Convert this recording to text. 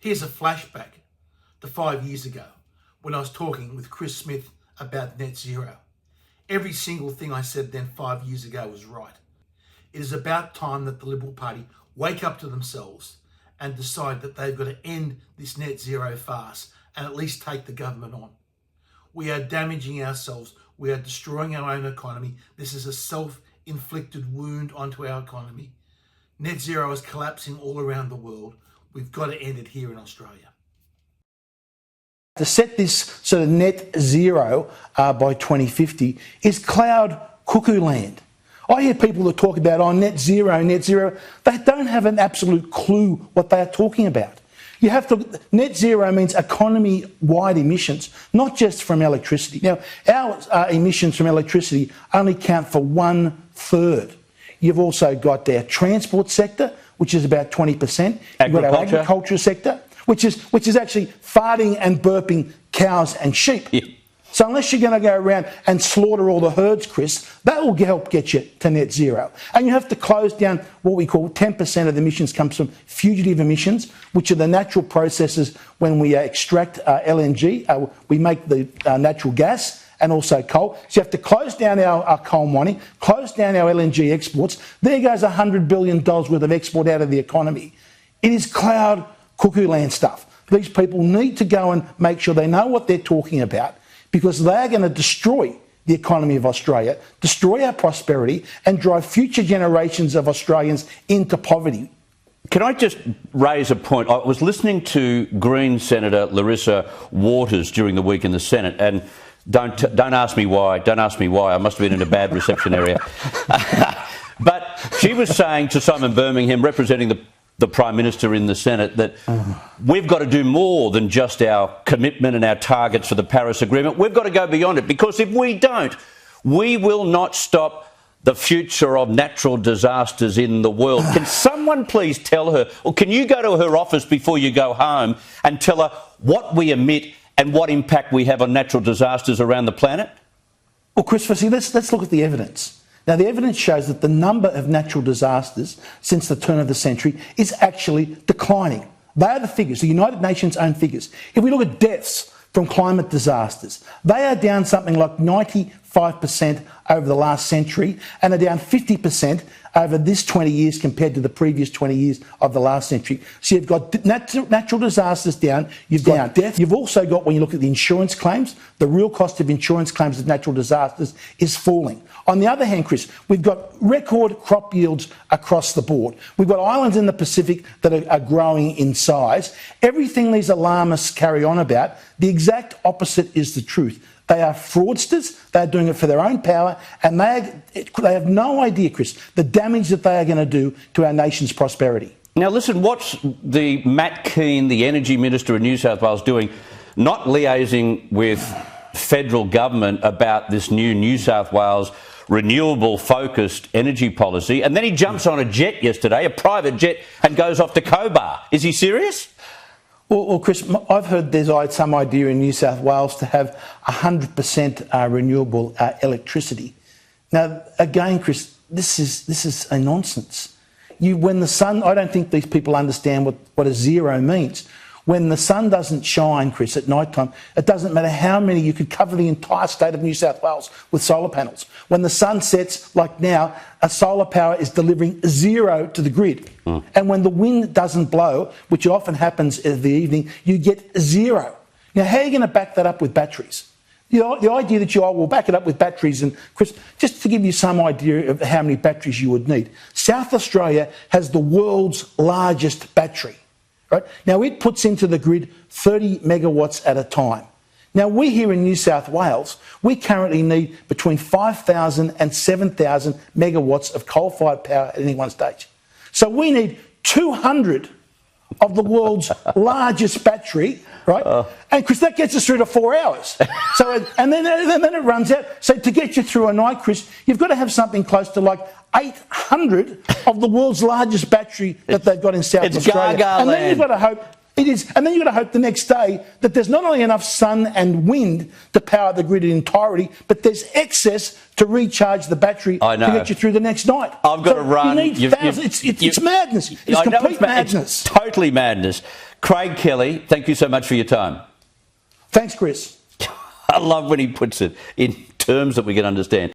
Here's a flashback to 5 years ago when I was talking with Chris Smith about net zero. Every single thing I said then 5 years ago was right. It is about time that the Liberal Party wake up to themselves and decide that they've got to end this net zero farce and at least take the government on. We are damaging ourselves. We are destroying our own economy. This is a self-inflicted wound onto our economy. Net zero is collapsing all around the world. We've got to end it here in Australia. To set this sort of net zero by 2050 is cloud cuckoo land. I hear people that talk about, net zero. They don't have an absolute clue what they are talking about. You have to, net zero means economy-wide emissions, not just from electricity. Now, our emissions from electricity only count for 1/3. You've also got our transport sector, which is about 20%. You've got our agriculture sector, which is actually farting and burping cows and sheep. Yeah. So unless you're going to go around and slaughter all the herds, Chris, that will help get you to net zero. And you have to close down what we call 10% of the emissions comes from fugitive emissions, which are the natural processes when we extract LNG. We make the natural gas and also coal. So you have to close down our coal mining, close down our LNG exports. There goes $100 billion worth of export out of the economy. It is cloud cuckoo land stuff. These people need to go and make sure they know what they're talking about, because they are going to destroy the economy of Australia, destroy our prosperity and drive future generations of Australians into poverty. Can I just raise a point? I was listening to Green Senator Larissa Waters during the week in the Senate, and don't ask me why. Don't ask me why. I must have been in a bad reception area. But she was saying to Simon Birmingham, representing the Prime Minister in the Senate, that we've got to do more than just our commitment and our targets for the Paris Agreement. We've got to go beyond it, because if we don't, we will not stop the future of natural disasters in the world. Can someone please tell her, or can you go to her office before you go home and tell her what we emit and what impact we have on natural disasters around the planet? Well, Chris, firstly, let's look at the evidence. Now, the evidence shows that the number of natural disasters since the turn of the century is actually declining. They are the figures, the United Nations' own figures. If we look at deaths from climate disasters, they are down something like 95% over the last century and are down 50% over this 20 years compared to the previous 20 years of the last century. So you've got natural disasters down, you've got death. You've also got, when you look at the insurance claims, the real cost of insurance claims of natural disasters is falling. On the other hand, Chris, we've got record crop yields across the board. We've got islands in the Pacific that are growing in size. Everything these alarmists carry on about, the exact opposite is the truth. They are fraudsters, they're doing it for their own power, and they have no idea, Chris, the damage that they are going to do to our nation's prosperity. Now listen, what's the Matt Keane, the Energy Minister of New South Wales, doing? Not liaising with federal government about this new South Wales renewable-focused energy policy, and then he jumps on a jet yesterday, a private jet, and goes off to Cobar. Is he serious? Well, Chris, I've heard there's some idea in New South Wales to have 100% renewable electricity. Now, again, Chris, this is a nonsense. When the sun, I don't think these people understand what a zero means. When the sun doesn't shine, Chris, at night time, it doesn't matter how many, you could cover the entire state of New South Wales with solar panels. When the sun sets, like now, a solar power is delivering zero to the grid. And when the wind doesn't blow, which often happens in the evening, you get zero. Now, how are you going to back that up with batteries? The idea that will back it up with batteries, and Chris, just to give you some idea of how many batteries you would need, South Australia has the world's largest battery. Right? Now, it puts into the grid 30 megawatts at a time. Now, we here in New South Wales, we currently need between 5,000 and 7,000 megawatts of coal-fired power at any one stage. So we need 200 of the world's largest battery, right? And Chris, that gets us through to 4 hours. So, and then it runs out. So to get you through a night, Chris, you've got to have something close to like 800 of the world's largest battery that they've got in South Australia. Gaga and land. then you've got to hope It is. And then you've got to hope the next day that there's not only enough sun and wind to power the grid in entirety, but there's excess to recharge the battery to get you through the next night. I've got to run. You need thousands. It's madness. It's complete madness. It's totally madness. Craig Kelly, thank you so much for your time. Thanks, Chris. I love when he puts it in terms that we can understand.